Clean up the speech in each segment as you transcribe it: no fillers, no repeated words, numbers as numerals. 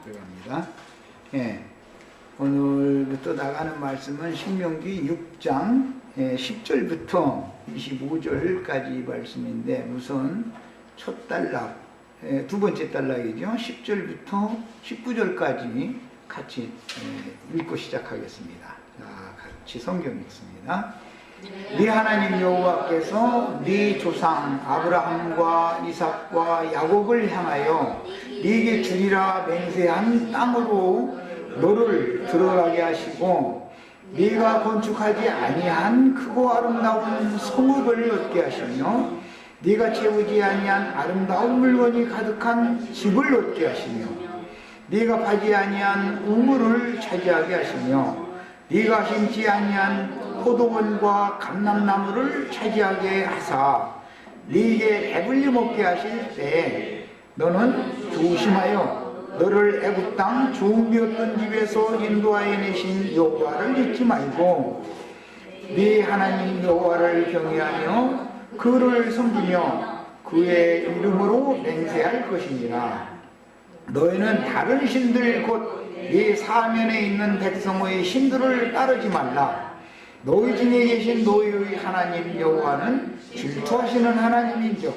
들어갑니다. 예, 오늘부터 나가는 말씀은 신명기 6장 10절부터 25절까지 말씀인데, 우선 첫 단락, 두 번째 단락이죠. 10절부터 19절까지 같이 읽고 시작하겠습니다. 자, 같이 성경 읽습니다. 네 하나님 여호와께서 네 조상 아브라함과 이삭과 야곱을 향하여 네게 주리라 맹세한 땅으로 너를 들어가게 하시고, 네가 건축하지 아니한 크고 아름다운 성읍을 얻게 하시며, 네가 채우지 아니한 아름다운 물건이 가득한 집을 얻게 하시며, 네가 파지 아니한 우물을 차지하게 하시며, 네가 심지 아니한 포도원과 감람나무를 차지하게 하사 네게 배불리 먹게 하실 때, 너는 조심하여 너를 애굽 땅 종되었던 집에서 인도하여 내신 여호와를 잊지 말고 네 하나님 여호와를 경외하며 그를 섬기며 그의 이름으로 맹세할 것이니라. 너희는 다른 신들 곧 네 사면에 있는 백성의 신들을 따르지 말라. 너희 중에 계신 너희의 하나님 여호와는 질투하시는 하나님이죠.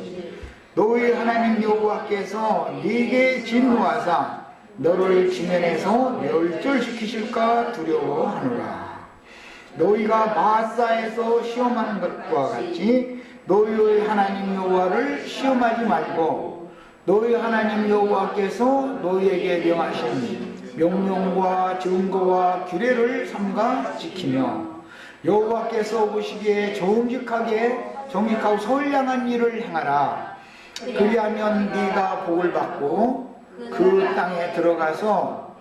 너희 하나님 여호와께서 네게 진노하사 너를 지면에서 멸절시키실까 두려워하노라. 너희가 마사에서 시험하는 것과 같이 너희의 하나님 여호와를 시험하지 말고, 너희 하나님 여호와께서 너희에게 명하신 명령과 증거와 규례를 삼가 지키며, 여호와께서 보시기에 정직하고 선량한 일을 행하라. 그리하면 네가 복을 받고 그 땅에 들어가서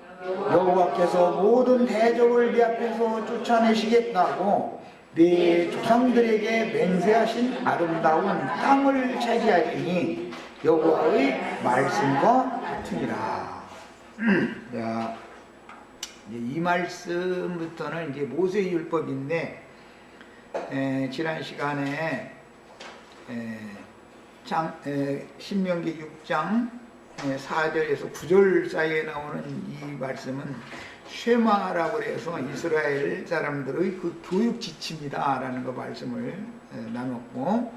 여호와께서 모든 대적을 네 앞에서 쫓아내시겠다고 네 조상들에게 맹세하신 아름다운 땅을 차지하리니 여호와의 말씀과 같으니라. 자, 이 말씀부터는 이제 모세의 율법인데, 지난 시간에 신명기 6장 4절에서 9절 사이에 나오는 이 말씀은 쉐마라고 해서 이스라엘 사람들의 그 교육 지침이다 라는 거 말씀을 나눴고,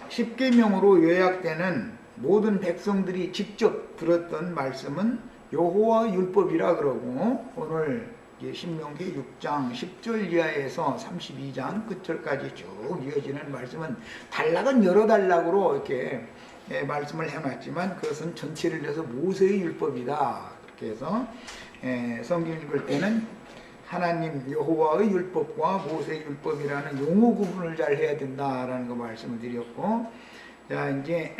10계명으로 요약되는 모든 백성들이 직접 들었던 말씀은 여호와 율법이라 그러고, 오늘 신명기 6장 10절 이하에서 32장 끝절까지 쭉 이어지는 말씀은 단락은 여러 단락으로 이렇게 말씀을 해놨지만, 그것은 전체를 해서 모세의 율법이다. 그렇게 해서 성경 읽을 때는 하나님 여호와의 율법과 모세의 율법이라는 용어 구분을 잘 해야 된다라는 거 말씀을 드렸고, 자, 이제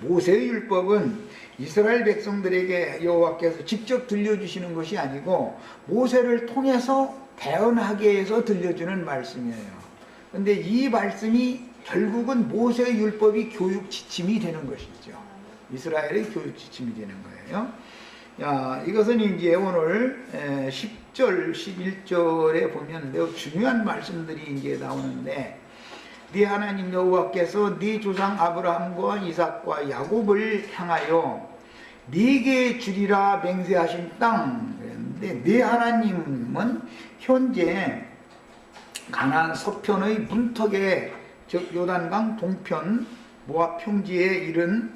모세의 율법은 이스라엘 백성들에게 여호와께서 직접 들려주시는 것이 아니고 모세를 통해서 대언하게 해서 들려주는 말씀이에요. 그런데 이 말씀이 결국은 모세의 율법이 교육 지침이 되는 것이죠. 이스라엘의 교육 지침이 되는 거예요. 자, 이것은 이제 오늘 10절, 11절에 보면 매우 중요한 말씀들이 이제 나오는데, 네 하나님 여호와께서 네 조상 아브라함과 이삭과 야곱을 향하여 네게 주리라 맹세하신 땅. 그랬는데, 네 하나님은 현재 가나안 서편의 문턱에, 즉 요단강 동편 모압 평지에 이른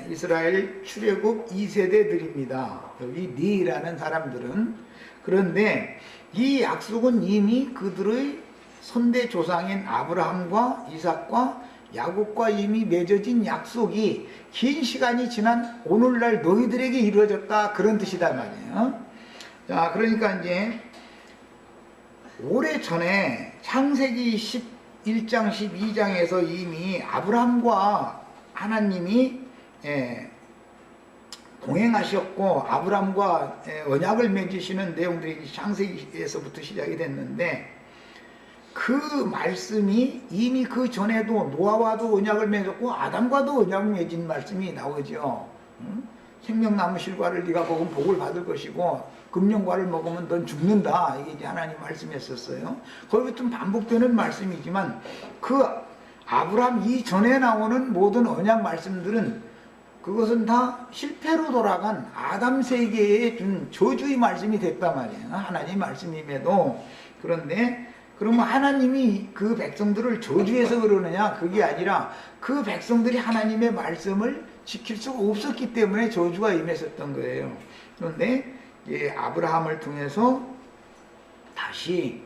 이스라엘 출애굽 2세대들입니다. 여기 네라는 사람들은. 그런데 이 약속은 이미 그들의 선대 조상인 아브라함과 이삭과 야곱과 이미 맺어진 약속이 긴 시간이 지난 오늘날 너희들에게 이루어졌다, 그런 뜻이단 말이에요. 자, 그러니까 이제 오래전에 창세기 11장 12장에서 이미 아브라함과 하나님이 동행하셨고 아브라함과 언약을 맺으시는 내용들이 창세기에서부터 시작이 됐는데, 그 말씀이 이미 그 전에도 노아와도 언약을 맺었고 아담과도 언약을 맺은 말씀이 나오죠. 생명나무 실과를 네가 먹으면 복을 받을 것이고 금령과를 먹으면 넌 죽는다. 이게 이제 하나님 말씀이었었어요. 거기부터 반복되는 말씀이지만, 그 아브라함 이전에 나오는 모든 언약 말씀들은 그것은 다 실패로 돌아간 아담 세계에 준 저주의 말씀이 됐단 말이에요. 하나님 말씀임에도. 그런데 그러면 하나님이 그 백성들을 저주해서 그러느냐? 그게 아니라 그 백성들이 하나님의 말씀을 지킬 수가 없었기 때문에 저주가 임했었던 거예요. 그런데 아브라함을 통해서 다시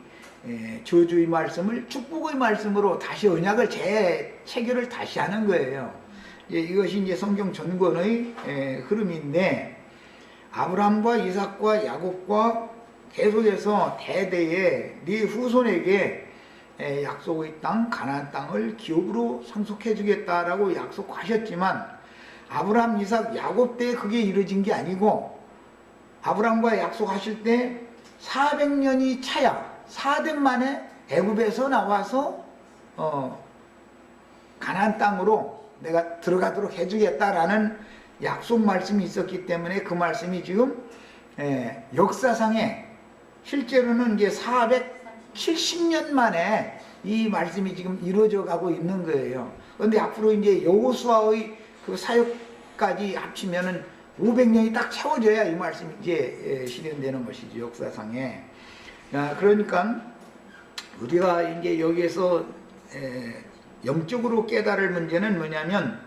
저주의 말씀을 축복의 말씀으로 다시 언약을 재체결을 다시 하는 거예요. 이것이 이제 성경 전권의 흐름인데, 아브라함과 이삭과 야곱과 계속해서 대대에 네 후손에게 약속의 땅 가나안 땅을 기업으로 상속해 주겠다라고 약속하셨지만, 아브라함, 이삭, 야곱 때 그게 이루어진 게 아니고, 아브라함과 약속하실 때 400년이 차야 4대 만에 애굽에서 나와서 가나안 땅으로 내가 들어가도록 해주겠다라는 약속 말씀이 있었기 때문에 그 말씀이 지금 역사상에 실제로는 이제 470년 만에 이 말씀이 지금 이루어져 가고 있는 거예요. 그런데 앞으로 이제 여호수아의 그 사역까지 합치면은 500년이 딱 채워져야 이 말씀이 이제 실현되는 것이죠, 역사상에. 그러니까 우리가 이제 여기에서 영적으로 깨달을 문제는 뭐냐면,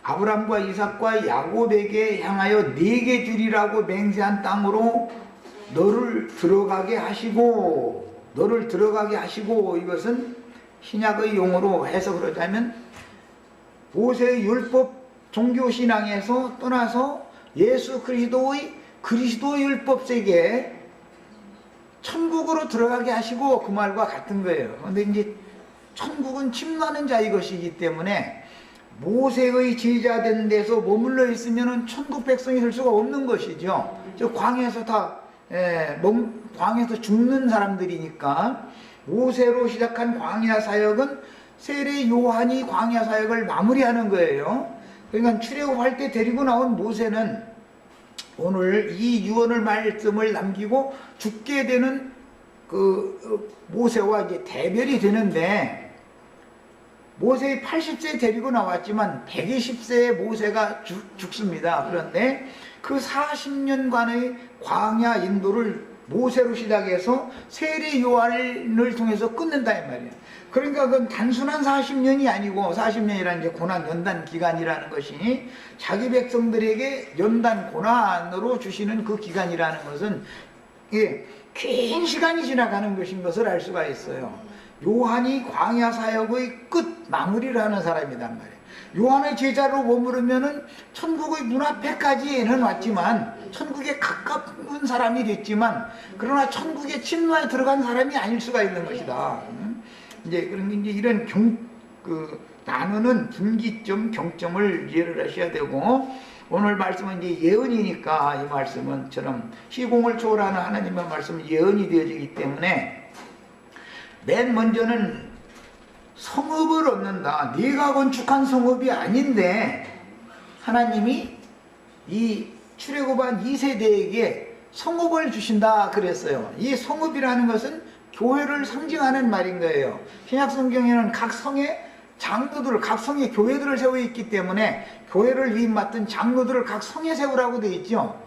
아브라함과 이삭과 야곱에게 향하여 네게 주리라고 맹세한 땅으로 너를 들어가게 하시고, 이것은 신약의 용어로 해석을 하자면 모세의 율법 종교신앙에서 떠나서 예수 그리스도의 율법 세계에 천국으로 들어가게 하시고, 그 말과 같은 거예요. 그런데 이제 천국은 침노하는 자의 것이기 때문에 모세의 제자 된 데서 머물러 있으면 천국 백성이 될 수가 없는 것이죠. 저 광야에서 광야에서 죽는 사람들이니까. 모세로 시작한 광야 사역은 세례 요한이 광야 사역을 마무리하는 거예요. 그러니까 출애굽할 때 데리고 나온 모세는 오늘 이 유언을 말씀을 남기고 죽게 되는 그 모세와 이제 대별이 되는데, 모세의 80세 데리고 나왔지만 120세에 모세가 죽습니다. 그런데 그 40년간의 광야 인도를 모세로 시작해서 세례 요한을 통해서 끊는다 이 말이에요. 그러니까 그건 단순한 40년이 아니고, 40년이라는 이제 고난 연단 기간이라는 것이 자기 백성들에게 연단 고난으로 주시는 그 기간이라는 것은 긴 시간이 지나가는 것인 것을 알 수가 있어요. 요한이 광야 사역의 끝 마무리를 하는 사람이란 말이에요. 요한의 제자로 머무르면은 천국의 문 앞에까지는 왔지만, 천국에 가까운 사람이 됐지만, 그러나 천국의 침노에 들어간 사람이 아닐 수가 있는 것이다. 이제 그런 이제 이런 나누는 분기점, 경점을 이해를 하셔야 되고, 오늘 말씀은 이제 예언이니까 이 말씀은처럼 시공을 초월하는 하나님의 말씀은 예언이 되어지기 때문에 맨 먼저는 성읍을 얻는다. 네가 건축한 성읍이 아닌데 하나님이 이 출애굽한 2세대에게 성읍을 주신다 그랬어요. 이 성읍이라는 것은 교회를 상징하는 말인 거예요. 신약 성경에는 각 성에 장로들을, 각 성에 교회들을 세워 있기 때문에 교회를 위임 맡은 장로들을 각 성에 세우라고 되어 있죠.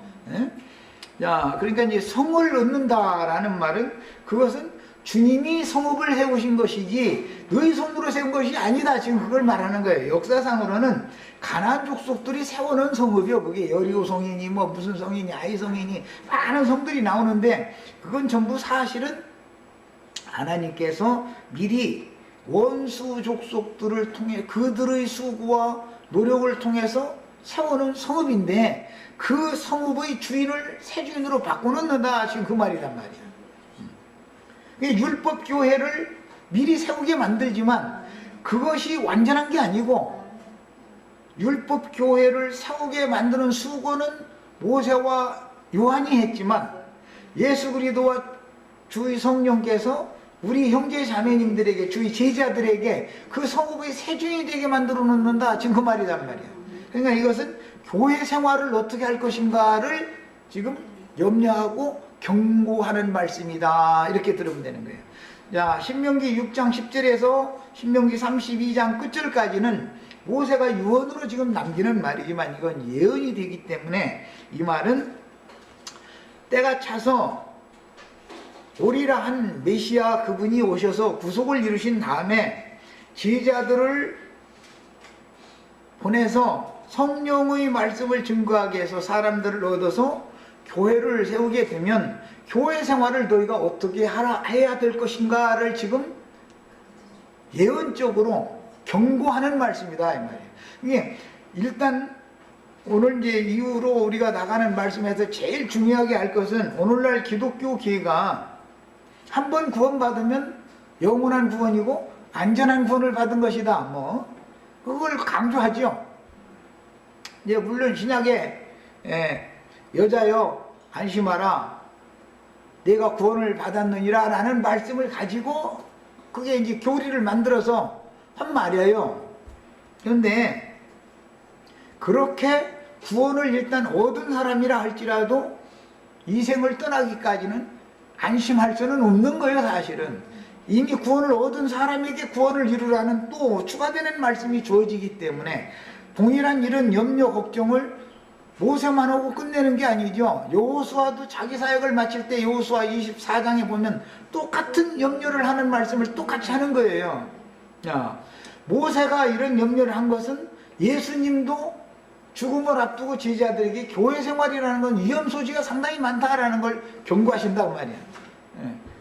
자, 그러니까 이제 성을 얻는다라는 말은 그것은 주님이 성읍을 세우신 것이지 너희 손으로 세운 것이 아니다. 지금 그걸 말하는 거예요. 역사상으로는 가나안 족속들이 세워놓은 성읍이요. 그게 여리고 성이니 뭐 무슨 성이니 아이 성이니 많은 성들이 나오는데, 그건 전부 사실은 하나님께서 미리 원수 족속들을 통해 그들의 수고와 노력을 통해서 세워놓은 성읍인데, 그 성읍의 주인을 새 주인으로 바꿔놓는다. 지금 그 말이란 말이야. 율법 교회를 미리 세우게 만들지만 그것이 완전한 게 아니고, 율법 교회를 세우게 만드는 수고는 모세와 요한이 했지만 예수 그리스도와 주의 성령께서 우리 형제 자매님들에게, 주의 제자들에게 그 성읍의 새 주인이 되게 만들어 놓는다. 지금 그 말이란 말이야. 그러니까 이것은 교회 생활을 어떻게 할 것인가를 지금 염려하고 경고하는 말씀이다. 이렇게 들으면 되는 거예요. 자, 신명기 6장 10절에서 신명기 32장 끝절까지는 모세가 유언으로 지금 남기는 말이지만 이건 예언이 되기 때문에 이 말은 때가 차서 오리라 한 메시아 그분이 오셔서 구속을 이루신 다음에 제자들을 보내서 성령의 말씀을 증거하게 해서 사람들을 얻어서 교회를 세우게 되면 교회 생활을 너희가 어떻게 해야 될 것인가를 지금 예언적으로 경고하는 말씀이다 이 말이에요. 이게 일단 오늘 이제 이후로 우리가 나가는 말씀에서 제일 중요하게 할 것은 오늘날 기독교 계가 한 번 구원받으면 영원한 구원이고 안전한 구원을 받은 것이다. 뭐 그걸 강조하죠. 이제 물론 신약에 여자여 안심하라 내가 구원을 받았느니라 라는 말씀을 가지고 그게 이제 교리를 만들어서 한 말이에요. 그런데 그렇게 구원을 일단 얻은 사람이라 할지라도 이 생을 떠나기까지는 안심할 수는 없는 거예요. 사실은 이미 구원을 얻은 사람에게 구원을 이루라는 또 추가되는 말씀이 주어지기 때문에 동일한 이런 염려 걱정을 모세만 하고 끝내는 게 아니죠. 여호수아도 자기 사역을 마칠 때 여호수아 24장에 보면 똑같은 염려를 하는 말씀을 똑같이 하는 거예요. 자, 모세가 이런 염려를 한 것은 예수님도 죽음을 앞두고 제자들에게 교회 생활이라는 건 위험 소지가 상당히 많다라는 걸 경고하신다고 말이야.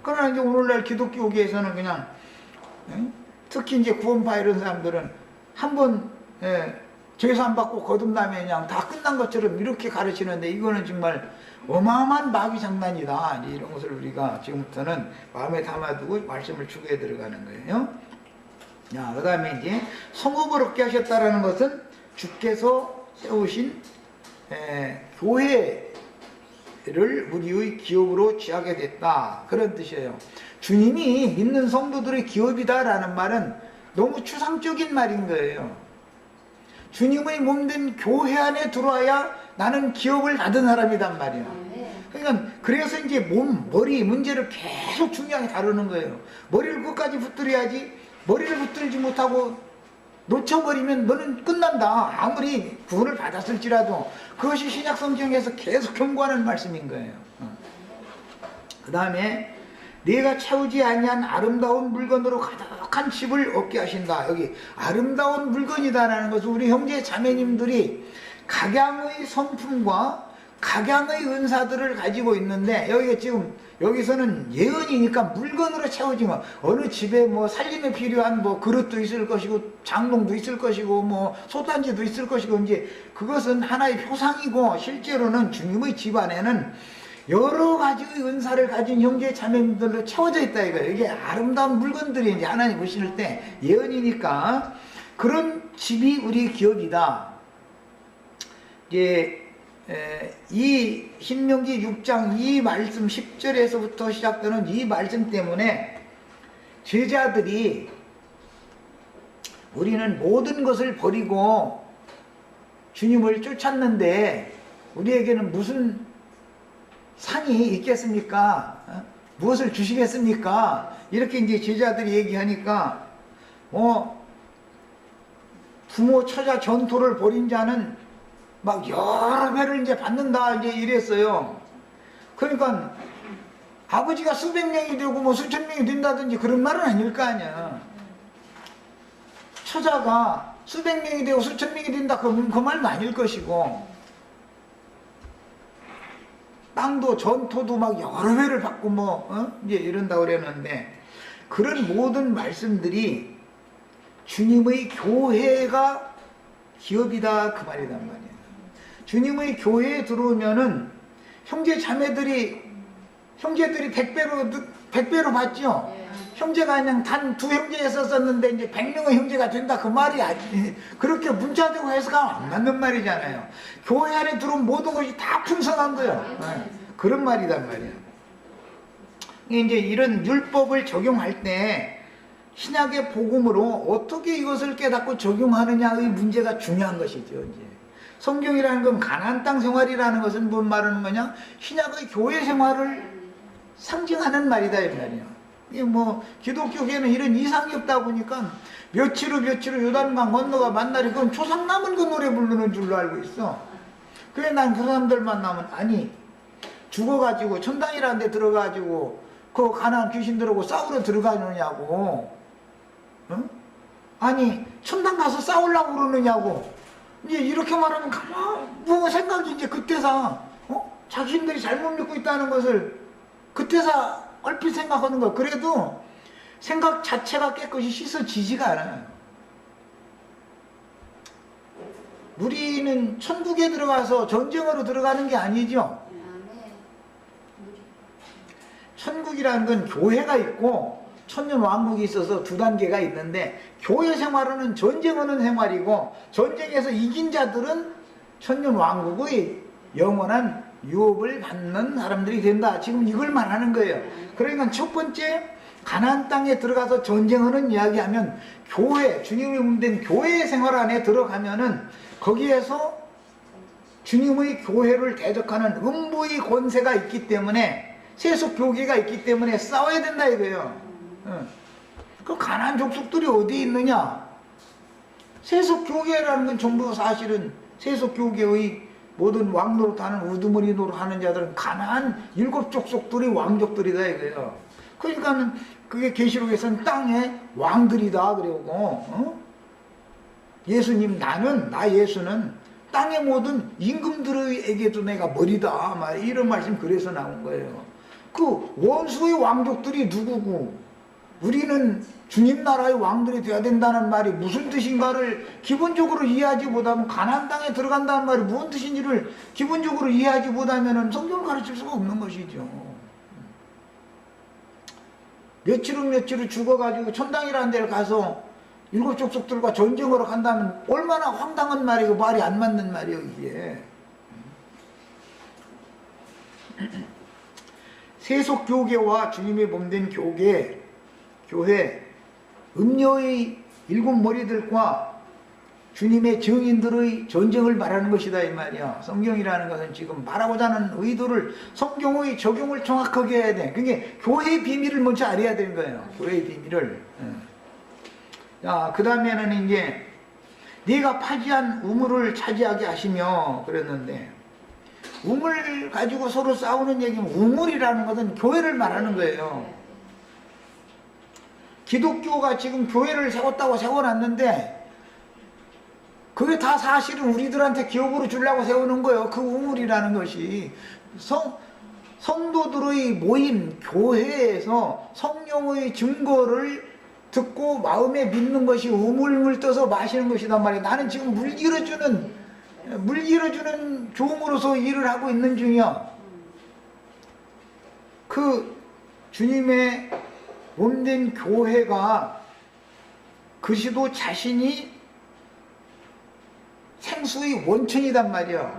그러나 이제 오늘날 기독교계에서는 그냥 특히 이제 구원파 이런 사람들은 한번 죄산 받고 거듭나면 그냥 다 끝난 것처럼 이렇게 가르치는데 이거는 정말 어마어마한 마귀 장난이다. 이런 것을 우리가 지금부터는 마음에 담아두고 말씀을 추구해 들어가는 거예요. 자, 그 다음에 이제 성읍을 얻게 하셨다라는 것은 주께서 세우신 교회를 우리의 기업으로 취하게 됐다. 그런 뜻이에요. 주님이 믿는 성도들의 기업이다라는 말은 너무 추상적인 말인 거예요. 주님의 몸된 교회 안에 들어와야 나는 기업을 받은 사람이란 말이야. 그러니까 그래서 이제 머리 문제를 계속 중요하게 다루는 거예요. 머리를 끝까지 붙들어야지 머리를 붙들지 못하고 놓쳐버리면 너는 끝난다. 아무리 구원을 받았을지라도 그것이 신약 성경에서 계속 경고하는 말씀인 거예요. 그 다음에 내가 채우지 아니한 아름다운 물건으로 가득한 집을 얻게 하신다. 여기 아름다운 물건이다라는 것은 우리 형제 자매님들이 각양의 성품과 각양의 은사들을 가지고 있는데 여기가 지금 여기서는 예언이니까 물건으로 채우지 뭐 어느 집에 뭐 살림에 필요한 뭐 그릇도 있을 것이고 장롱도 있을 것이고 뭐 솥단지도 있을 것이고 이제 그것은 하나의 표상이고 실제로는 주님의 집 안에는 여러 가지의 은사를 가진 형제 자매들로 채워져 있다 이거예요. 이게 아름다운 물건들이 이제 하나님 보실 때 예언이니까 그런 집이 우리 기업이다. 이제 이 신명기 6장 이 말씀 10절에서부터 시작되는 이 말씀 때문에 제자들이 우리는 모든 것을 버리고 주님을 쫓았는데 우리에게는 무슨 상이 있겠습니까? 무엇을 주시겠습니까? 이렇게 이제 제자들이 얘기하니까 부모 처자 전토를 벌인 자는 막 여러 배를 이제 받는다 이제 이랬어요. 그러니까 아버지가 수백 명이 되고 뭐 수천 명이 된다든지 그런 말은 아닐 거 아니야. 처자가 수백 명이 되고 수천 명이 된다 그 말도 아닐 것이고 땅도 전토도 막 여러 배를 받고 뭐 이제 이런다고 그랬는데 그런 모든 말씀들이 주님의 교회가 기업이다 그 말이란 말이에요. 주님의 교회에 들어오면은 형제들이 100배로 받죠. 형제가 그냥 단 두 형제였었는데 이제 100명의 형제가 된다 그 말이 그렇게 문자되고 해서가 안 맞는 말이잖아요. 교회 안에 들어온 모든 것이 다 풍성한 거예요. 그런 말이란 말이에요. 이제 이런 율법을 적용할 때 신약의 복음으로 어떻게 이것을 깨닫고 적용하느냐의 문제가 중요한 것이죠. 이제 성경이라는 건 가나안 땅 생활이라는 것은 뭔 말하는 거냐? 신약의 교회 생활을 상징하는 말이다 이 말이에요. 뭐 기독교계는 이런 이상이 없다 보니까 며칠 후 요단강 건너가 만나리 그건 초상 남은 그 노래 부르는 줄로 알고 있어. 그래 난 그 사람들 만나면 아니 죽어가지고 천당이라는 데 들어가지고 그 가난한 귀신들하고 싸우러 들어가느냐고. 응? 아니 천당 가서 싸우려고 그러느냐고. 이제 이렇게 말하면 가만 뭐 생각이 이제 그때사 자신들이 잘못 믿고 있다는 것을 그때사 얼핏 생각하는 거야. 그래도 생각 자체가 깨끗이 씻어지지가 않아요. 우리는 천국에 들어가서 전쟁으로 들어가는 게 아니죠. 천국이라는 건 교회가 있고 천년왕국이 있어서 두 단계가 있는데 교회 생활은 전쟁하는 생활이고 전쟁에서 이긴 자들은 천년왕국의 영원한 유업을 받는 사람들이 된다. 지금 이걸 말하는 거예요. 그러니까 첫 번째 가나안 땅에 들어가서 전쟁하는 이야기하면 교회, 주님이 몸된 교회 생활 안에 들어가면은 거기에서 주님의 교회를 대적하는 음부의 권세가 있기 때문에 세속 교계가 있기 때문에 싸워야 된다 이거예요. 그 가나안 족속들이 어디 있느냐? 세속 교계라는 건 전부 사실은 세속 교계의 모든 왕노릇하는 우두머리 노릇하는 자들은 가나안 7족속들이 왕족들이다 이거예요. 그러니까는 그게 계시록에서는 땅의 왕들이다 그러고 예수님 나 예수는 땅의 모든 임금들에게도 내가 머리다 막 이런 말씀 그래서 나온 거예요. 그 원수의 왕족들이 누구고 우리는 주님 나라의 왕들이 되어야 된다는 말이 무슨 뜻인가를 기본적으로 이해하지 못하면 가나안 땅에 들어간다는 말이 무슨 뜻인지를 기본적으로 이해하지 못하면 성경을 가르칠 수가 없는 것이죠. 며칠 후 죽어가지고 천당이라는 데를 가서 7족속들과 전쟁으로 간다면 얼마나 황당한 말이고 말이 안 맞는 말이에요 이게. 세속 교계와 주님의 몸된 교회 음녀의 7머리들과 주님의 증인들의 전쟁을 말하는 것이다 이 말이야. 성경이라는 것은 지금 말하고자 하는 의도를 성경의 적용을 정확하게 해야 돼. 그게 교회의 비밀을 먼저 알아야 되는 거예요. 교회의 비밀을. 자, 그 다음에는 이제 네가 파지한 우물을 차지하게 하시며 그랬는데 우물 가지고 서로 싸우는 얘기는 우물이라는 것은 교회를 말하는 거예요. 기독교가 지금 교회를 세웠다고 세워놨는데 그게 다 사실은 우리들한테 기업으로 주려고 세우는 거예요. 그 우물이라는 것이 성도들의 모임 교회에서 성령의 증거를 듣고 마음에 믿는 것이 우물물 떠서 마시는 것이단 말이에요. 나는 지금 물 길어주는 종으로서 일을 하고 있는 중이야. 그 주님의 몸된 교회가 그시도 자신이 생수의 원천이단 말이야.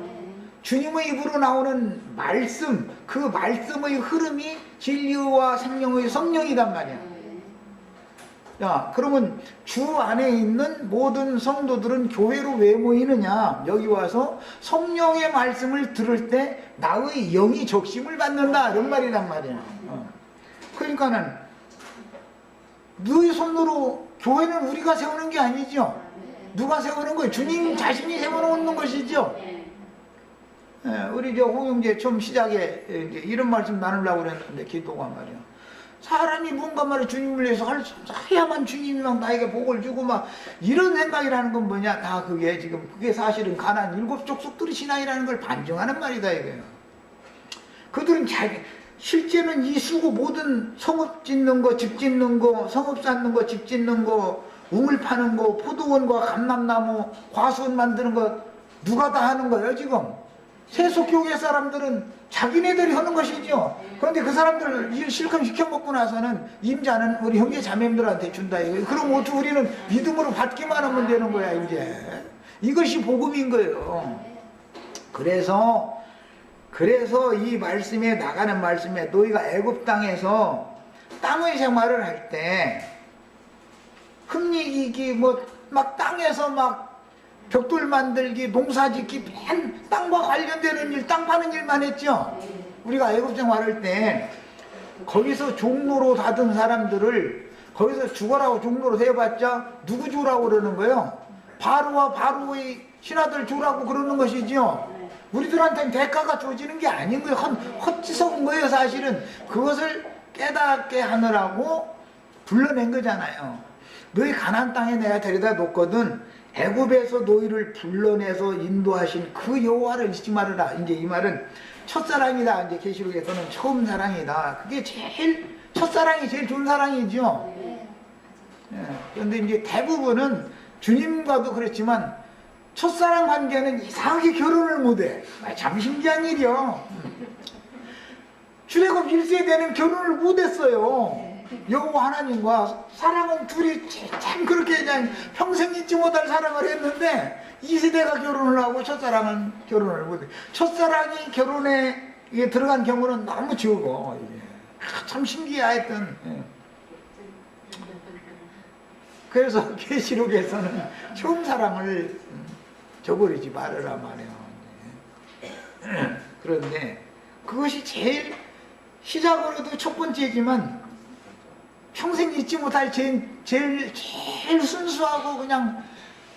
주님의 입으로 나오는 말씀, 그 말씀의 흐름이 진리와 생명의 성령이단 말이야. 야, 그러면 주 안에 있는 모든 성도들은 교회로 왜 모이느냐? 여기 와서 성령의 말씀을 들을 때 나의 영이 적심을 받는다 이런 말이란 말이야. 그러니까는 너희 손으로 교회는 우리가 세우는 게 아니죠. 누가 세우는 거예요? 주님 자신이 세워놓는 것이죠. 우리 저 홍영재 처음 시작에 이제 이런 말씀 나누려고 그랬는데 기도가 말이야. 사람이 뭔가 말이야 주님을 위해서 해야만 주님이 막 나에게 복을 주고 막 이런 생각이라는 건 뭐냐? 다 그게 지금 그게 사실은 가나안 7족속들의 신앙이라는 걸 반증하는 말이다 이거예요. 그들은 실제는 이 수고 모든 성읍 짓는 거, 집 짓는 거, 성읍 쌓는 거, 집 짓는 거, 우물 파는 거, 포도원과 감람나무, 과수원 만드는 거 누가 다 하는 거예요 지금? 세속교계 사람들은 자기네들이 하는 것이죠. 그런데 그 사람들 일 실컷 시켜먹고 나서는 임자는 우리 형제 자매님들한테 준다. 그럼 어떻게 우리는 믿음으로 받기만 하면 되는 거야 이제. 이것이 복음인 거예요. 그래서 이 말씀에 나가는 말씀에 너희가 애굽 땅에서 땅의 생활을 할 때 흠리기기 뭐 막 땅에서 막 벽돌 만들기, 농사짓기, 맨 땅과 관련되는 일, 땅 파는 일만 했죠. 우리가 애굽 생활할 때 거기서 종로로 다든 사람들을 거기서 죽어라고 종로로 세봤자 누구 주라고 그러는 거예요? 바로와 바로의 신하들 주라고 그러는 것이지요. 우리들한테는 대가가 주어지는 게 아닌 거예요. 헛짓한 거예요. 사실은 그것을 깨닫게 하느라고 불러낸 거잖아요. 너희 가나안 땅에 내가 데려다 놓거든 애굽에서 너희를 불러내서 인도하신 그 여호와를 잊지 말아라. 이제 이 말은 첫사랑이다. 이제 계시록에서는 처음 사랑이다. 그게 제일 첫사랑이 제일 좋은 사랑이죠. 그런데 이제 대부분은 주님과도 그렇지만 첫사랑 관계는 이상하게 결혼을 못해. 참 신기한 일이요. 출애굽 1세대는 결혼을 못했어요. 여호와 하나님과 사랑은 둘이 참 그렇게 그냥 평생 잊지 못할 사랑을 했는데 2세대가 결혼을 하고 첫사랑은 결혼을 못해. 첫사랑이 결혼에 들어간 경우는 너무 적어. 참 신기하였던. 그래서 계시록에서는 처음 사랑을 저버리지 말아라 말이에요. 그런데 그것이 제일 시작으로도 첫 번째지만 평생 잊지 못할 제일 순수하고 그냥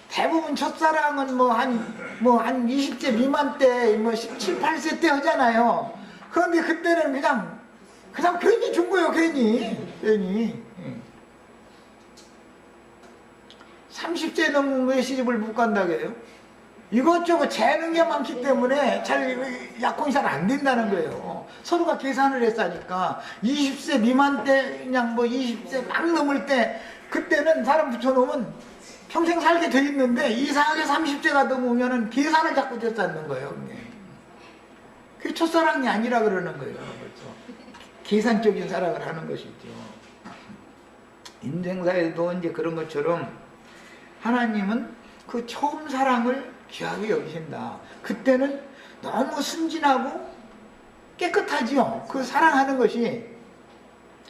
대부분 첫사랑은 뭐 한 20세 미만 때, 뭐 17, 8세 때 하잖아요. 그런데 그때는 그냥 괜히 준 거예요, 괜히. 30세 넘으면 왜 시집을 못 간다고 해요? 이것저것 재는 게 많기 때문에 약혼이 잘 안 된다는 거예요. 서로가 계산을 했으니까 20세 미만 때 그냥 뭐 20세 막 넘을 때 그때는 사람 붙여놓으면 평생 살게 돼 있는데 이상하게 30세가 넘으면 계산을 자꾸 됐다는 거예요. 그게 첫사랑이 아니라 그러는 거예요. 그래서 계산적인 사랑을 하는 것이죠. 인생사에도 이제 그런 것처럼 하나님은 그 처음 사랑을 귀하게 여기신다. 그때는 너무 순진하고 깨끗하지요. 그 사랑하는 것이.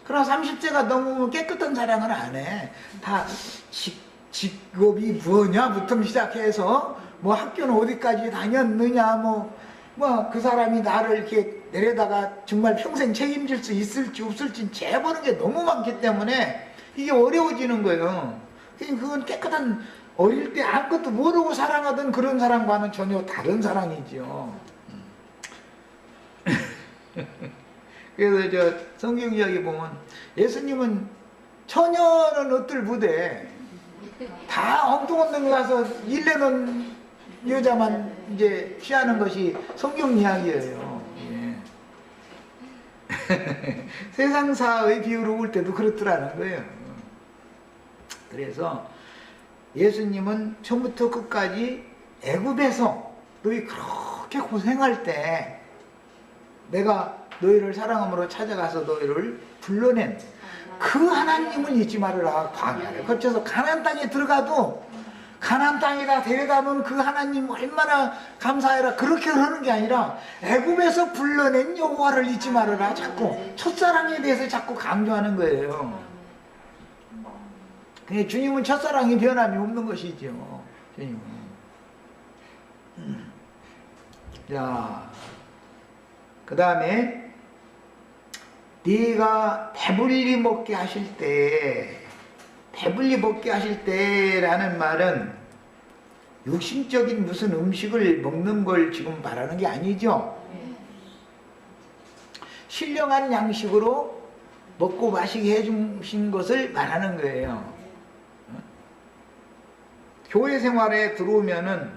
그러나 30세가 넘으면 깨끗한 사랑을 안 해. 다 직업이 뭐냐부터 시작해서 뭐 학교는 어디까지 다녔느냐 뭐 그 사람이 나를 이렇게 내려다가 정말 평생 책임질 수 있을지 없을지 재보는 게 너무 많기 때문에 이게 어려워지는 거예요. 그건 깨끗한 어릴 때 아무것도 모르고 사랑하던 그런 사랑과는 전혀 다른 사랑이죠. 그래서 성경 이야기 보면 예수님은 처녀는 어떨 부대 다 엉뚱한 데 가서 일내는 여자만 이제 취하는 것이 성경 이야기예요. 세상사의 비유로 볼 때도 그렇더라는 거예요. 그래서 예수님은 처음부터 끝까지 애굽에서 너희 그렇게 고생할 때 내가 너희를 사랑함으로 찾아가서 너희를 불러낸 그 하나님을 잊지 말아라. 광야를 거쳐서 가나안 땅에 들어가도 가나안 땅에다 데려다 놓은 그 하나님 얼마나 감사해라. 그렇게 하는 게 아니라 애굽에서 불러낸 여호와를 잊지 말아라. 자꾸 첫사랑에 대해서 자꾸 강조하는 거예요. 주님은 첫사랑이 변함이 없는 것이죠. 주님은. 자, 그 다음에 네가 배불리 먹게 하실 때라는 말은 육신적인 무슨 음식을 먹는 걸 지금 말하는 게 아니죠. 신령한 양식으로 먹고 마시게 해주신 것을 말하는 거예요. 교회 생활에 들어오면은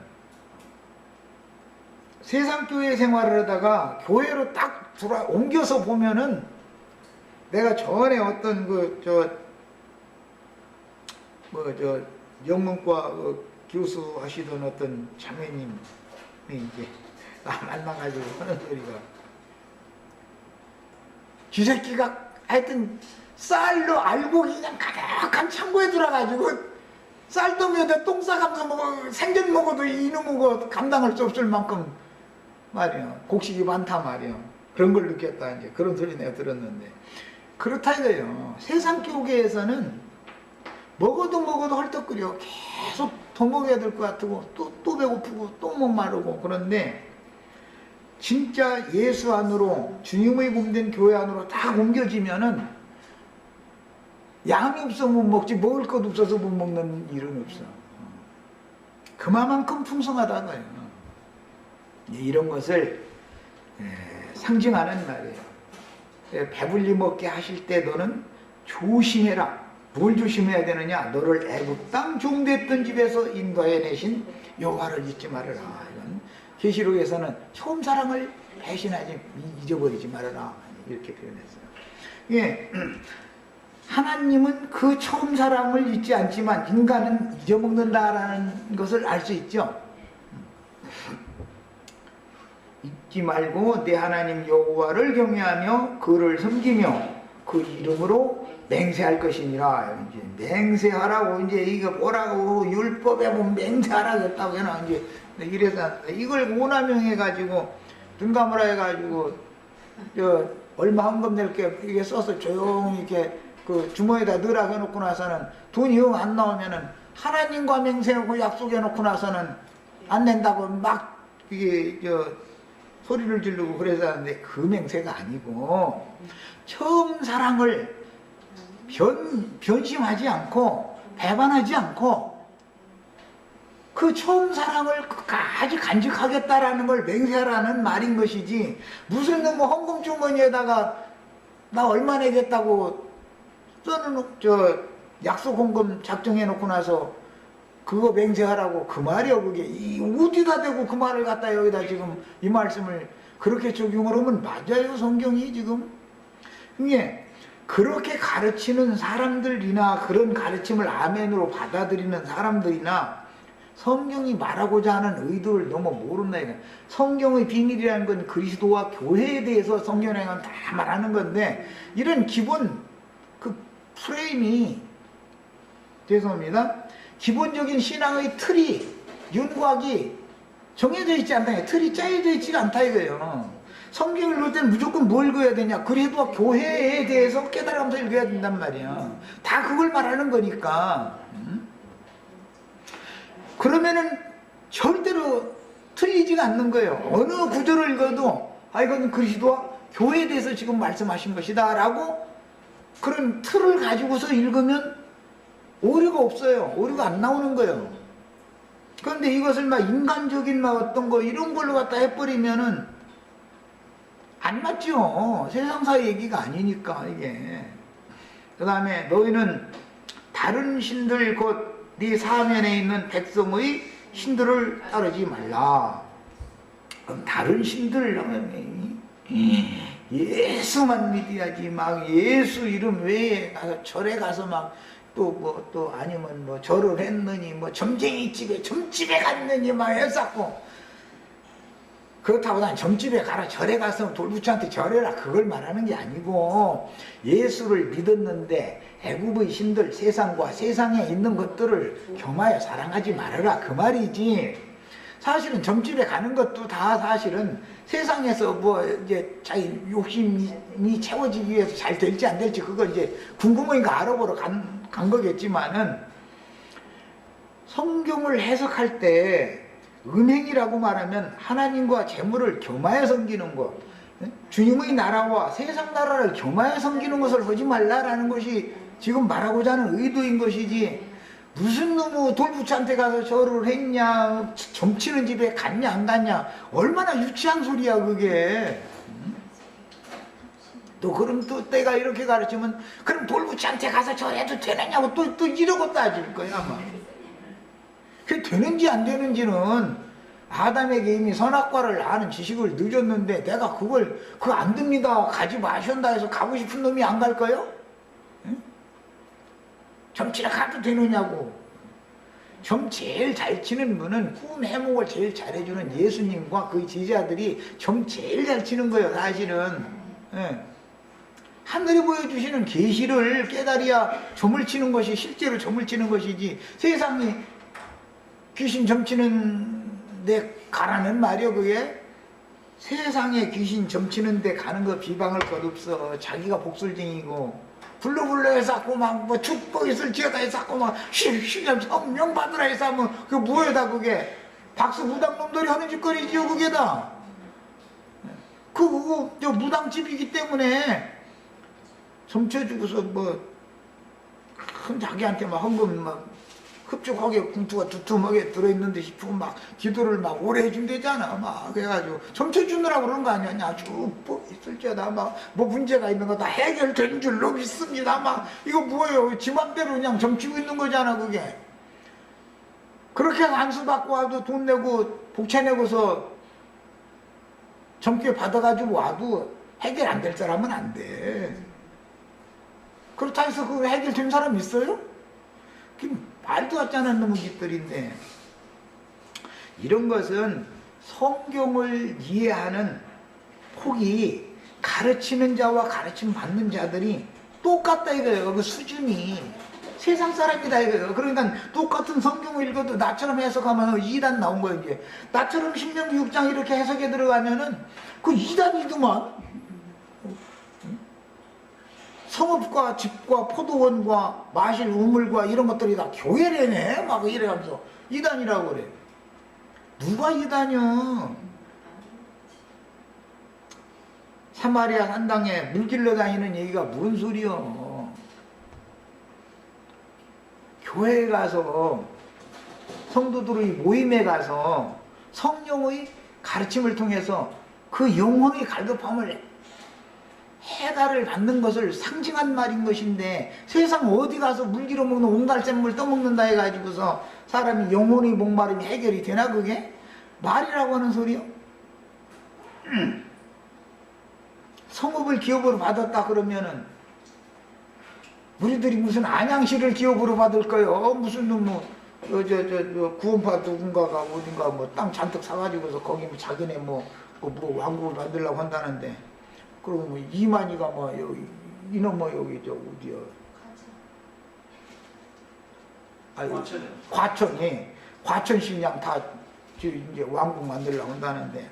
세상 교회 생활을 하다가 교회로 딱 옮겨서 보면은 내가 전에 어떤 영문과 교수 하시던 어떤 자매님이 이제 나 만나가지고 하는 소리가 쥐새끼가 하여튼 쌀로 알곡이 그냥 가득한 창고에 들어가지고 쌀도 몇에 똥 싸가면서 먹어 생전 먹어도 이놈의 감당할 수 없을 만큼 말이야 곡식이 많다 말이야. 그런 걸 느꼈다. 이제 그런 소리 내가 들었는데 그렇다 이거예요. 세상 교계에서는 먹어도 헐떡거려. 계속 더 먹어야 될 것 같고 또 배고프고 또 목마르고. 그런데 진짜 예수 안으로, 주님의 몸된 교회 안으로 딱 옮겨지면은 양이 없으면 못 먹지, 먹을 것 없어서 못 먹는 일은 없어. 그만큼 풍성하다고요. 이런 것을 상징하는 말이에요. 배불리 먹게 하실 때 너는 조심해라. 뭘 조심해야 되느냐? 너를 애굽 땅 종됐던 집에서 인도해내신 여호와를 잊지 말아라. 이건 계시록에서는 처음 사랑을 배신하지, 잊어버리지 말아라, 이렇게 표현했어요. 예, 하나님은 그 처음 사랑을 잊지 않지만 인간은 잊어먹는다라는 것을 알 수 있죠. 잊지 말고 내 하나님 여호와를 경외하며 그를 섬기며 그 이름으로 맹세할 것이니라. 이제 맹세하라고, 이제 이거 뭐라고 율법에 보면 맹세하라고 했다고 해놔. 이제 이래서 이걸 오남용 해가지고 등가무라 해가지고 얼마 헌금 낼게 이게 써서 조용히 이렇게 그 주머니에다 넣으라 해놓고 나서는 돈이 영 안 나오면은 하나님과 맹세하고 약속해놓고 나서는 안 낸다고 막 이게 소리를 지르고 그래서 하는데, 그 맹세가 아니고 처음 사랑을 변심하지 않고 배반하지 않고 그 처음 사랑을 끝까지 간직하겠다라는 걸 맹세하라는 말인 것이지, 무슨 뭐 헌금 주머니에다가 나 얼마 내겠다고 써놓은 약속 헌금 작정해 놓고 나서 그거 맹세하라고, 그 말이요. 그게 어디다 대고 그 말을 갖다 여기다 지금 이 말씀을 그렇게 적용을 하면 맞아요, 성경이 지금. 이게 그렇게 가르치는 사람들이나 그런 가르침을 아멘으로 받아들이는 사람들이나 성경이 말하고자 하는 의도를 너무 모른다. 성경의 비밀이라는 건 그리스도와 교회에 대해서 성경에 다 말하는 건데, 이런 기본 그 프레임이, 죄송합니다, 기본적인 신앙의 틀이, 윤곽이 정해져 있지 않다. 틀이 짜여져 있지가 않다 이거예요. 성경을 읽을 때는 무조건 뭘 읽어야 되냐? 그래도 교회에 대해서 깨달으면서 읽어야 된단 말이야. 다 그걸 말하는 거니까. 그러면은 절대로 틀리지가 않는 거예요. 어느 구절을 읽어도 이건 그리스도와 교회에 대해서 지금 말씀하신 것이다 라고 그런 틀을 가지고서 읽으면 오류가 없어요. 오류가 안 나오는 거예요. 그런데 이것을 막 인간적인 막 어떤 거 이런 걸로 갖다 해버리면은 안 맞죠. 세상사 얘기가 아니니까 이게. 그 다음에 너희는 다른 신들 곧 네 사면에 있는 백성의 신들을 따르지 말라. 그럼 다른 신들 하면 예수만 믿어야지. 막 예수 이름 외에 가서 절에 가서 막 또 아니면 뭐 절을 했느니 뭐 점쟁이 집에 점집에 갔느니 막 했었고, 그렇다고 난 점집에 가라 절에 가서 돌부처한테 절해라 그걸 말하는 게 아니고, 예수를 믿었는데 애굽의 신들 세상과 세상에 있는 것들을 겸하여 사랑하지 말아라 그 말이지. 사실은 점집에 가는 것도 다 사실은 세상에서 뭐 이제 자기 욕심이 채워지기 위해서 잘 될지 안 될지 그걸 이제 궁금하니까 알아보러 간 거겠지만은, 성경을 해석할 때 음행이라고 말하면 하나님과 재물을 겸하여 섬기는 것, 주님의 나라와 세상 나라를 겸하여 섬기는 것을 하지 말라라는 것이 지금 말하고자 하는 의도인 것이지, 무슨 놈의 돌부처한테 가서 절을 했냐, 점치는 집에 갔냐 안 갔냐, 얼마나 유치한 소리야 그게. 또 그럼 또 때가 이렇게 가르치면 그럼 돌부처한테 가서 절해도 되느냐고 또 이러고 따질 거야 아마. 그게 되는지 안 되는지는 아담에게 이미 선악과를 아는 지식을 늦었는데, 내가 그거 안 됩니다 가지 마신다 해서 가고 싶은 놈이 안 갈까요? 응? 점치러 가도 되느냐고. 점 제일 잘 치는 분은 꿈 해몽을 제일 잘해주는 예수님과 그 제자들이 점 제일 잘 치는 거예요 사실은. 예. 하늘이 보여주시는 계시를 깨달아야 점을 치는 것이 실제로 점을 치는 것이지, 세상이 귀신 점치는 데 가라는 말이요 그게. 세상에 귀신 점치는 데 가는 거 비방할 것 없어. 자기가 복술쟁이고 불러불러 해서 하고 막 뭐 축복이슬 지어다 해서 하고 막 신령 성령 받으라 해서 하면 그게 뭐예다 그게. 박수 부당 놈들이 하는 짓거리지요 그게 다. 저 무당집이기 때문에 점쳐주고서 뭐 큰 자기한테 막 헌금 막 흡족하게 궁투가 두툼하게 들어있는데 싶으면 막 기도를 막 오래 해준대잖아. 막 그래가지고 점쳐주느라고 그런 거 아니야. 아주 뭐 있을지어다 막 뭐 문제가 있는 거 다 해결된 줄로 믿습니다. 막 이거 뭐예요? 지 맘대로 그냥 점치고 있는 거잖아 그게. 그렇게 해서 안수 받고 와도 돈 내고 복채 내고서 점괘 받아가지고 와도 해결 안 될 사람은 안 돼. 그렇다 해서 그 해결된 사람 있어요? 그 말도 같지 않은 놈의 짓들인데, 이런 것은 성경을 이해하는 폭이 가르치는 자와 가르침 받는 자들이 똑같다 이거예요. 그 수준이 세상 사람이다 이거예요. 그러니까 똑같은 성경을 읽어도 나처럼 해석하면 2단 나온 거예요. 이제 나처럼 신명기 6장 이렇게 해석에 들어가면은 그 2단이더만. 성읍과 집과 포도원과 마실 우물과 이런 것들이 다 교회래네 막 이래가면서 이단이라고 그래. 누가 이단이야? 사마리아 산당에 물 길러 다니는 얘기가 뭔 소리야? 교회에 가서 성도들의 모임에 가서 성령의 가르침을 통해서 그 영혼의 갈급함을 해달을 받는 것을 상징한 말인 것인데, 세상 어디 가서 물 길어 먹는 옹달샘물 떠먹는다 해가지고서 사람이 영혼의 목마름이 해결이 되나 그게? 말이라고 하는 소리요? 성읍을 기업으로 받았다 그러면은 우리들이 무슨 안양시를 기업으로 받을 거요? 무슨 구원파 누군가가 어딘가 뭐 땅 잔뜩 사가지고서 거기 뭐 자기네 뭐 왕국을 만들려고 한다는데, 그리고 뭐 이만희가 뭐 여기 이놈 뭐 여기 저 어디야? 과천이 과천시 그냥 다 이제 왕국 만들려고 한다는데,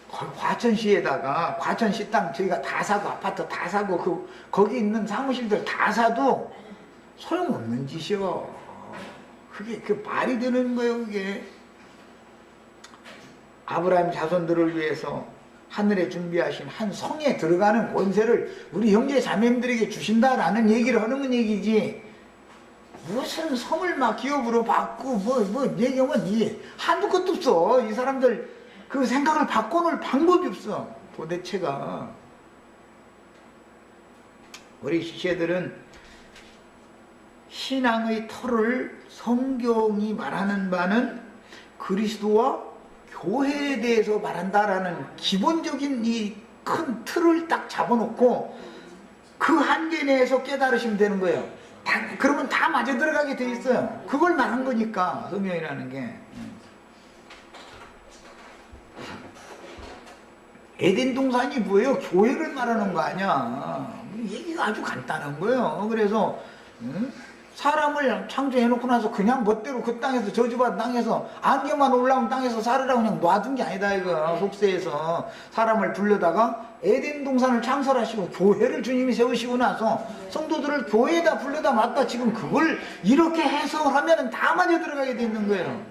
과천시에다가 과천시 땅 저희가 다 사고 아파트 다 사고 거기 있는 사무실들 다 사도 소용없는 짓이요. 그게 그 말이 되는 거예요. 그게 아브라함 자손들을 위해서 하늘에 준비하신 한 성에 들어가는 권세를 우리 형제 자매님들에게 주신다라는 얘기를 하는 얘기지, 무슨 성을 막 기업으로 받고 뭐 얘기하면 이 한두 것도 없어. 이 사람들 그 생각을 바꿔놓을 방법이 없어 도대체가. 우리 시체들은 신앙의 터를 성경이 말하는 바는 그리스도와 교회에 대해서 말한다라는 기본적인 이 큰 틀을 딱 잡아놓고 그 한계 내에서 깨달으시면 되는 거예요. 그러면 다 맞아 들어가게 돼 있어요. 그걸 말한 거니까 성경이라는 게. 에덴 동산이 뭐예요? 교회를 말하는 거 아니야. 얘기가 아주 간단한 거예요. 그래서 사람을 창조해놓고 나서 그냥 멋대로 그 땅에서 저주받은 땅에서 안개만 올라온 땅에서 살으라고 그냥 놔둔 게 아니다 이거. 속세에서 사람을 불러다가 에덴 동산을 창설하시고 교회를 주님이 세우시고 나서 성도들을 교회에다 불러다 놨다. 지금 그걸 이렇게 해석을 하면 다 맞아 들어가게 돼 있는 거예요.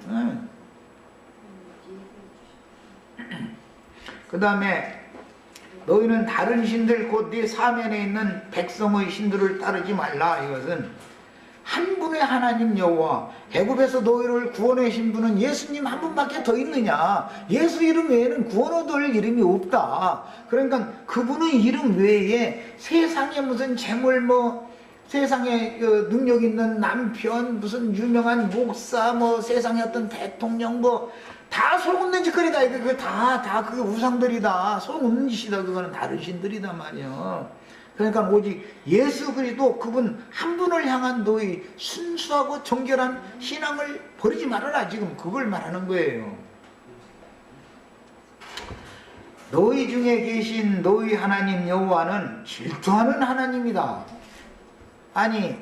그 다음에 너희는 다른 신들 곧 네 사면에 있는 백성의 신들을 따르지 말라. 이것은 한 분의 하나님 여호와, 애굽에서 너희를 구원하신 분은 예수님 한 분밖에 더 있느냐. 예수 이름 외에는 구원 얻을 이름이 없다. 그러니까 그분의 이름 외에 세상에 무슨 재물 세상에 능력 있는 남편, 무슨 유명한 목사, 세상에 어떤 대통령 다 소용없는 짓거리다. 그게 다 그게 우상들이다. 소용없는 짓이다. 그거는 다른 신들이다 말이야. 그러니까 오직 예수 그리스도 그분 한 분을 향한 너희 순수하고 정결한 신앙을 버리지 말아라. 지금 그걸 말하는 거예요. 너희 중에 계신 너희 하나님 여호와는 질투하는 하나님이다. 아니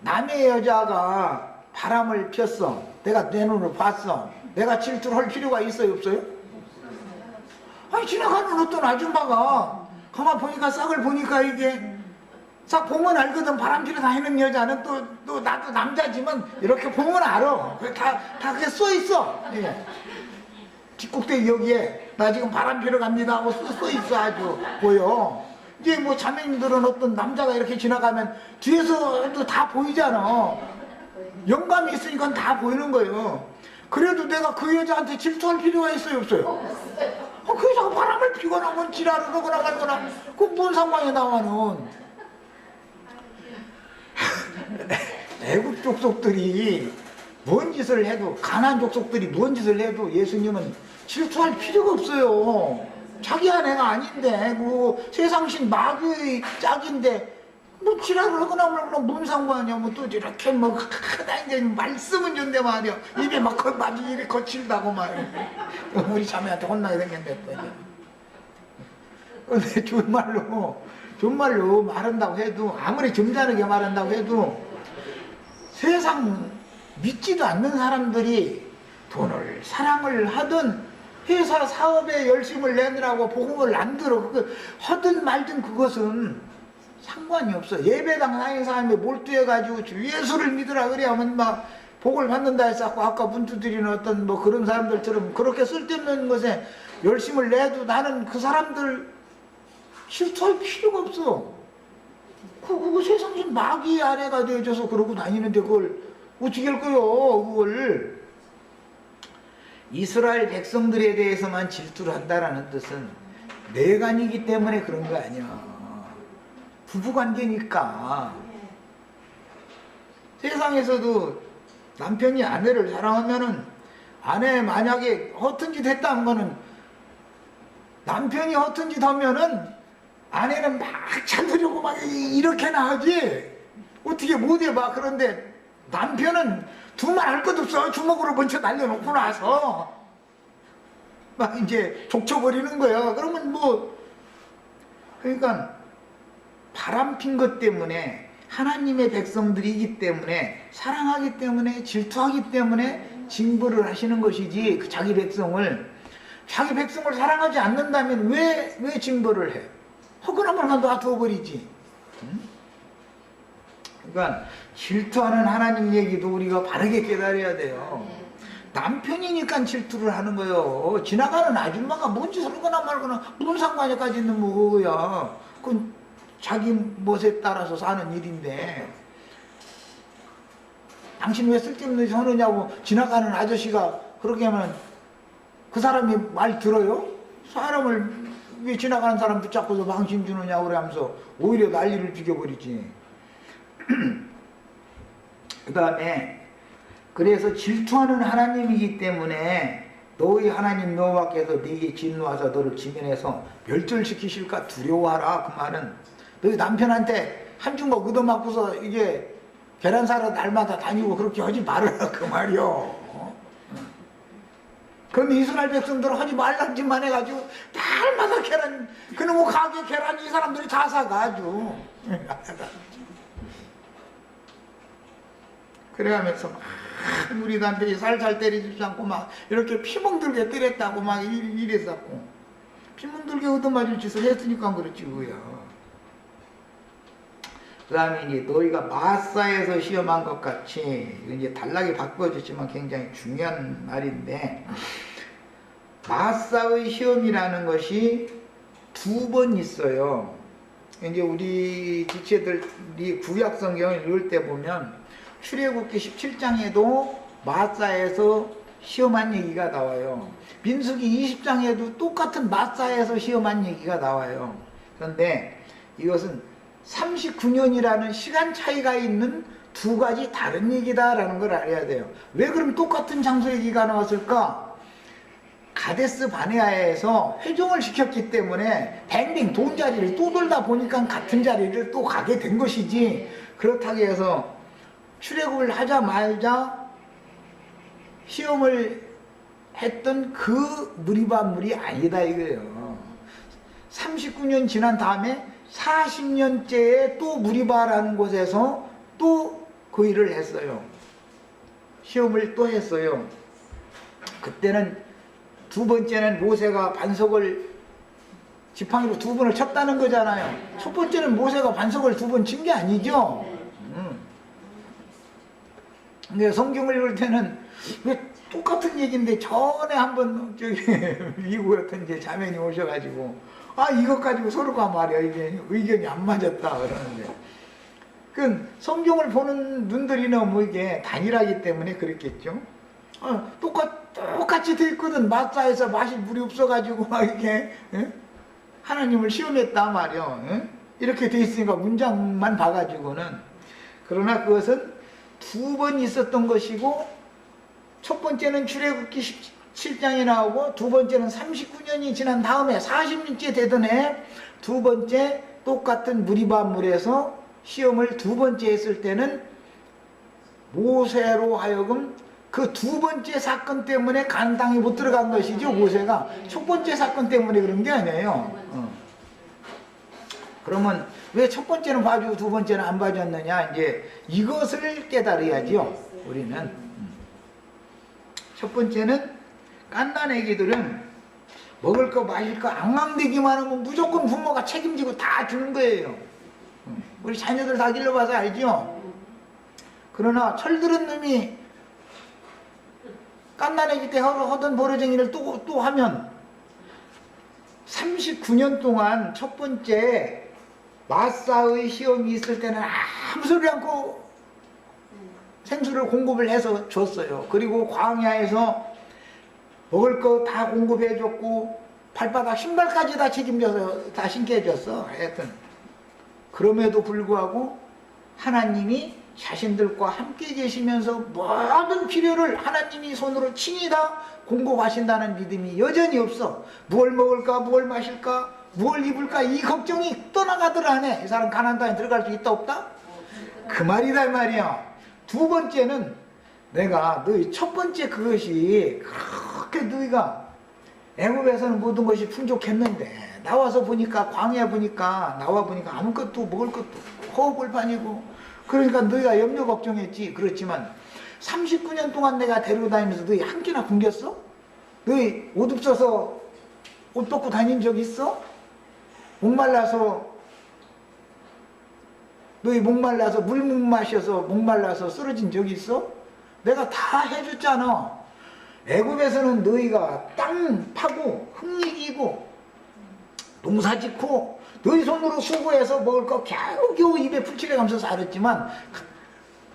남의 여자가 바람을 폈어. 내가 내 눈으로 봤어. 내가 질투를 할 필요가 있어요 없어요? 아니 지나가는 어떤 아줌마가 가만 보니까 싹을 보니까 이게 싹 보면 알거든. 바람피러 다니는 여자는 또 나도 남자지만 이렇게 보면 알아. 다 그게 써 있어. 예. 뒷꼭대기 여기에 나 지금 바람 피러 갑니다 하고 써 있어 아주 보여. 이제 뭐 자매님들은 어떤 남자가 이렇게 지나가면 뒤에서도 다 보이잖아. 영감이 있으니까 다 보이는 거예요. 그래도 내가 그 여자한테 질투할 필요가 있어요 없어요? 그 여자가 바람을 피거나 뭐 지랄을 하거나 말거나 그 뭔 상관이야 나와는. 애국 족속들이 뭔 짓을 해도, 가나안 족속들이 뭔 짓을 해도 예수님은 질투할 필요가 없어요. 자기 아내가 아닌데 그 세상신 마귀의 짝인데 뭐 지랄을 하거나 말거나 뭔 상관이야. 뭐 또 이렇게 뭐 이제 말씀은 좋은데 말이야 입에 막 입이 거칠다고 말이야. 우리 자매한테 혼나게 생겼대. 근데 존말로 말한다고 해도, 아무리 점잖게 말한다고 해도 세상 믿지도 않는 사람들이 돈을 사랑을 하든 회사 사업에 열심을 내느라고 복음을 안 들어 하든 말든 그것은 상관이 없어. 예배당 다니는 사람이 몰두해가지고 주 예수를 믿으라 그래야만 막 복을 받는다 했었고, 아까 분투드리는 어떤 뭐 그런 사람들처럼 그렇게 쓸데없는 것에 열심을 내도 나는 그 사람들 질투할 필요가 없어. 그거 세상신 마귀의 아내가 되어줘서 그러고 다니는데 그걸 어떻게 할 거요? 그걸 이스라엘 백성들에 대해서만 질투를 한다라는 뜻은 내간이기 때문에 그런 거 아니야. 부부관계니까. 세상에서도 남편이 아내를 사랑하면은, 아내 만약에 허튼 짓 했다는 거는, 남편이 허튼 짓 하면은 아내는 막 찾으려고 막 이렇게나 하지 어떻게 못해 봐. 그런데 남편은 두말 할 것도 없어. 주먹으로 먼저 날려놓고 나서 막 이제 족쳐버리는 거야. 그러면 뭐, 그러니까 바람핀 것 때문에, 하나님의 백성들이기 때문에, 사랑하기 때문에, 질투하기 때문에 징벌을 하시는 것이지, 그 자기 백성을 사랑하지 않는다면 왜 징벌을 해? 허구나만 놔둬버리지. 그러니까 질투하는 하나님 얘기도 우리가 바르게 깨달아야 돼요. 남편이니까 질투를 하는 거예요. 지나가는 아줌마가 뭔 짓을 하거나 말거나 무슨 상관이까지 있는 뭐야. 그건 자기 멋에 따라서 사는 일인데, 당신 왜 쓸데없는 짓 하느냐고 지나가는 아저씨가 그렇게 하면 그 사람이 말 들어요? 사람을 왜 지나가는 사람 붙잡고서 망신 주느냐고 그러면서 오히려 난리를 죽여버리지. 그 다음에 그래서 질투하는 하나님이기 때문에 너희 하나님 여호와께서 네게 진노하사 너를 지면에서 멸절시키실까 두려워하라. 그 말은 너희 남편한테 한 주먹 얻어맞고서 이게 계란 사러 날마다 다니고 그렇게 하지 말아라 그 말이요. 그럼 이스라엘 백성들은 하지 말란 짓만 해가지고 날마다 계란, 그놈의 가게 계란 이 사람들이 다 사가지고 그래가면서 막 우리 남편이 살살 때리지 않고 막 이렇게 피멍들게 때렸다고 막 이랬었고, 피멍들게 얻어맞을 짓을 했으니까 그렇지 뭐야. 그 다음에 이제 너희가 마사에서 시험한 것 같이, 이제 단락이 바꿔졌지만 굉장히 중요한 말인데, 마사의 시험이라는 것이 두 번 있어요. 이제 우리 지체들이 구약 성경을 읽을 때 보면 출애굽기 17장에도 마사에서 시험한 얘기가 나와요. 민수기 20장에도 똑같은 마사에서 시험한 얘기가 나와요. 그런데 이것은 39년이라는 시간 차이가 있는 두 가지 다른 얘기다라는 걸 알아야 돼요. 왜 그럼 똑같은 장소 얘기가 나왔을까? 가데스 바네아에서 회종을 시켰기 때문에 뱅뱅 돈자리를 또 돌다 보니까 같은 자리를 또 가게 된 것이지, 그렇다고 해서 출애굽을 하자마자 시험을 했던 그 무리반물이 아니다 이거예요. 39년 지난 다음에 40년째에 또 무리바라는 곳에서 또 그 일을 했어요. 시험을 또 했어요. 그때는 두 번째는 모세가 반석을 지팡이로 두 번을 쳤다는 거잖아요. 첫 번째는 모세가 반석을 두 번 친 게 아니죠. 근데 성경을 읽을 때는 왜 똑같은 얘기인데 전에 한번 저기 미국이었던 이제 자매님 오셔가지고 이것 가지고 서로가 말이야 이게 의견이 안 맞았다 그러는데 그 성경을 보는 눈들이 너무 이게 단일하기 때문에 그랬겠죠. 똑같이 돼 있거든. 마사에서 마실 물이 없어가지고 막 이게 하나님을 시험했다 말이야. 이렇게 돼 있으니까 문장만 봐가지고는. 그러나 그것은 두 번 있었던 것이고 첫 번째는 출애굽기 17장에 나오고 두 번째는 39년이 지난 다음에 40년째 되던 해 두 번째 똑같은 무리바물에서 시험을 두 번째 했을 때는 모세로 하여금 그 두 번째 사건 때문에 가나안 땅에 못 들어간 것이죠. 모세가 첫 번째 사건 때문에 그런 게 아니에요. 그러면 왜 첫 번째는 봐주고 두 번째는 안 봐줬느냐, 이제 이것을 깨달아야지요. 우리는 첫 번째는 깐난 애기들은 먹을 거 마실 거 앙앙대기만 하면 무조건 부모가 책임지고 다 주는 거예요. 우리 자녀들 다 길러봐서 알죠. 그러나 철들은 놈이 깐난애기 때 하던 버러쟁이를 또 하면 39년 동안 첫 번째 마사의 시험이 있을 때는 아무 소리 않고 생수를 공급을 해서 줬어요. 그리고 광야에서 먹을 거 다 공급해 줬고 발바닥 신발까지 다 책임져서 다 신게 해줬어. 하여튼 그럼에도 불구하고 하나님이 자신들과 함께 계시면서 모든 필요를 하나님이 손으로 친히 다 공급하신다는 믿음이 여전히 없어. 무엇을 먹을까, 무엇을 마실까, 무엇을 입을까, 이 걱정이 떠나가더라 하네. 이 사람 가나안 땅에 들어갈 수 있다 없다? 그 말이다 이 말이야. 두 번째는 내가 너희 첫 번째 그것이 그렇게 너희가 애굽에서는 모든 것이 풍족했는데 나와서 보니까 광야 보니까 나와 보니까 아무것도 먹을 것도 허벌판이고 그러니까 너희가 염려 걱정했지. 그렇지만 39년 동안 내가 데리고 다니면서 너희 한 끼나 굶겼어? 너희 옷 없어서 옷 벗고 다닌 적 있어? 목말라서 너희 목말라서 물 못 마셔서 목말라서 쓰러진 적 있어? 내가 다 해줬잖아. 애굽에서는 너희가 땅 파고 흙 이기고 농사 짓고 너희 손으로 수고해서 먹을 거 겨우겨우 입에 풀칠해가면서 살았지만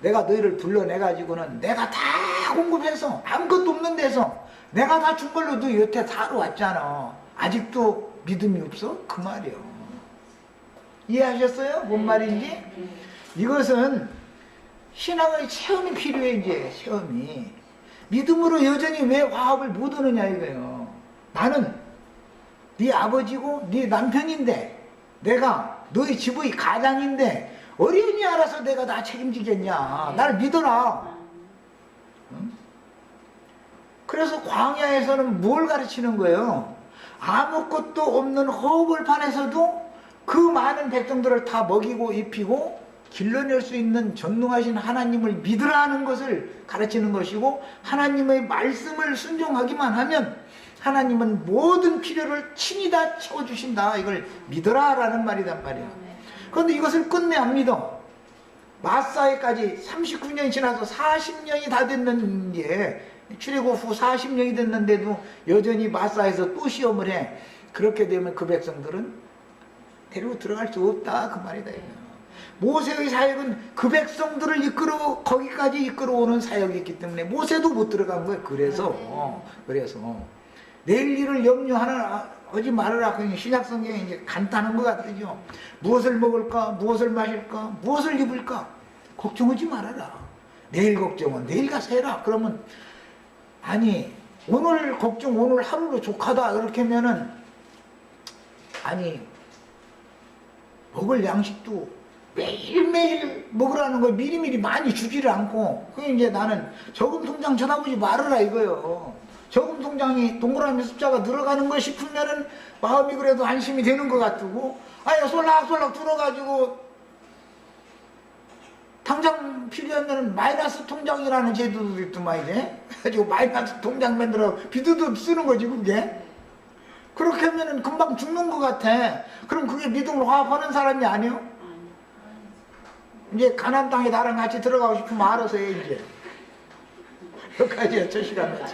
내가 너희를 불러내가지고는 내가 다 공급해서 아무것도 없는 데서 내가 다 준 걸로 너희 여태 살아왔잖아. 아직도 믿음이 없어? 그 말이요. 이해하셨어요? 뭔 말인지? 이것은 신앙의 체험이 필요해. 이제 체험이 믿음으로 여전히 왜 화합을 못 하느냐 이거예요. 나는 네 아버지고 네 남편인데 내가 너희 집의 가장인데 어린이 알아서 내가 다 책임지겠냐. 나를 믿어라. 응? 그래서 광야에서는 뭘 가르치는 거예요? 아무것도 없는 허벌판에서도 그 많은 백성들을 다 먹이고 입히고 길러낼 수 있는 전능하신 하나님을 믿으라 하는 것을 가르치는 것이고 하나님의 말씀을 순종하기만 하면 하나님은 모든 필요를 친히 다 채워주신다. 이걸 믿어라 라는 말이단 말이야. 그런데 이것을 끝내 안 믿어. 마사에까지 39년이 지나서 40년이 다 됐는데 출애굽 후 40년이 됐는데도 여전히 마사에서 또 시험을 해. 그렇게 되면 그 백성들은 데리고 들어갈 수 없다 그 말이다. 모세의 사역은 그 백성들을 이끌어 거기까지 이끌어오는 사역이기 때문에 모세도 못 들어간 거예요. 그래서 내일 일을 염려하지 말아라. 그냥 신약 성경에 이제 간단한 것 같죠. 무엇을 먹을까, 무엇을 마실까, 무엇을 입을까 걱정하지 말아라. 내일 걱정은 내일 가서 해라. 그러면 아니 오늘 걱정 오늘 하루로 족하다 이렇게 하면은 아니 먹을 양식도 매일매일 먹으라는 걸 미리미리 많이 주지를 않고 그 이제 나는 저금 통장 쳐다보지 말아라 이거요. 저금 통장이 동그라미 숫자가 늘어가는 거 싶으면은 마음이 그래도 안심이 되는 것 같고 아니 솔락솔락 들어가지고 당장 필요하면 마이너스 통장이라는 제도도 있더만 이제 가지고 마이너스 통장 만들어 비두두 쓰는 거지 그게. 그렇게 하면은 금방 죽는 것 같아. 그럼 그게 믿음을 화합하는 사람이 아니요? 이제 가나안 땅에 나랑 같이 들어가고 싶으면 알아서 해 이제. 여기까지야 저 시간에.